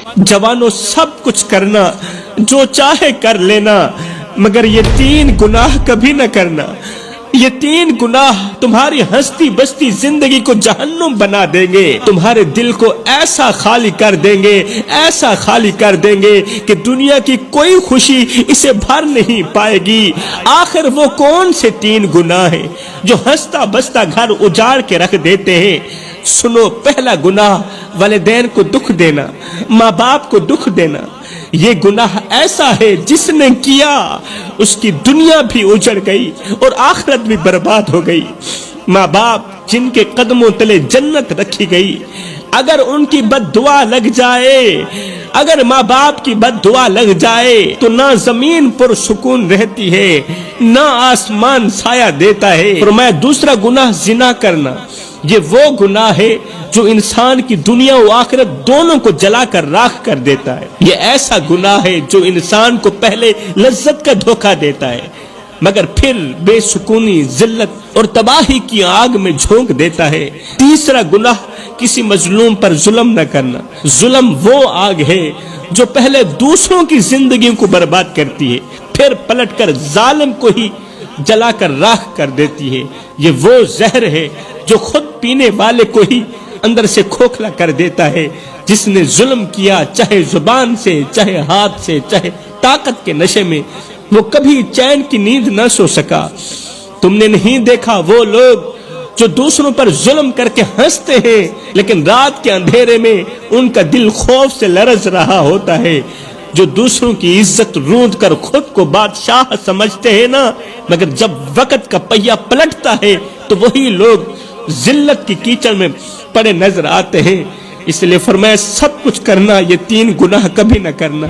जवानों सब कुछ करना, जो चाहे कर लेना, मगर ये 3 गुनाह कभी न करना। ये 3 गुनाह तुम्हारी हंसती बसती जिंदगी को जहन्नुम बना देंगे, तुम्हारे दिल को ऐसा खाली कर देंगे, ऐसा खाली कर देंगे कि दुनिया की कोई खुशी इसे भर नहीं पाएगी। आखिर वो कौन से 3 गुनाह हैं जो हंसता बसता घर उजाड़ के रख देते हैं? सुनो, पहला गुनाह वालिदैन को दुख देना, माँ बाप को दुख देना। ये गुनाह ऐसा है जिसने किया उसकी दुनिया भी उजड़ गई और आखिरत भी बर्बाद हो गई। माँ बाप जिनके कदमों तले जन्नत रखी गई, अगर उनकी बद्दुआ लग जाए, अगर माँ बाप की बद्दुआ लग जाए तो ना जमीन पर सुकून रहती है, ना आसमान साया देता है। और मैं दूसरा गुनाह जिना करना, ये वो गुनाह है जो इंसान की दुनिया और आखिरत दोनों को जलाकर राख कर देता है। ये ऐसा गुनाह है जो इंसान को पहले लज्जत का धोखा देता है, मगर फिर बेसुकूनी, जिल्लत और तबाही की आग में झोंक देता है। तीसरा गुनाह किसी मजलूम पर जुल्म न करना। जुल्म वो आग है जो पहले दूसरों की जिंदगी को बर्बाद करती है, फिर पलटकर जालिम को ही जलाकर राख कर देती है। ये वो जहर है जो खुद पीने वाले को ही अंदर से खोखला कर देता है। जिसने जुल्म किया, चाहे जुबान से, चाहे हाथ से, चाहे ताकत के नशे में, वो कभी चैन की नींद न सो सका। तुमने नहीं देखा वो लोग जो दूसरों पर जुल्म करके हंसते हैं, लेकिन रात के अंधेरे में उनका दिल खौफ से लरज रहा होता है। जो दूसरों की इज्जत रूंध कर खुद को बादशाह समझते हैं ना, मगर जब वक्त का पहिया पलटता है तो वही लोग जिल्लत की कीचड़ में पड़े नजर आते हैं। इसलिए फरमाया सब कुछ करना, ये 3 गुनाह कभी न करना।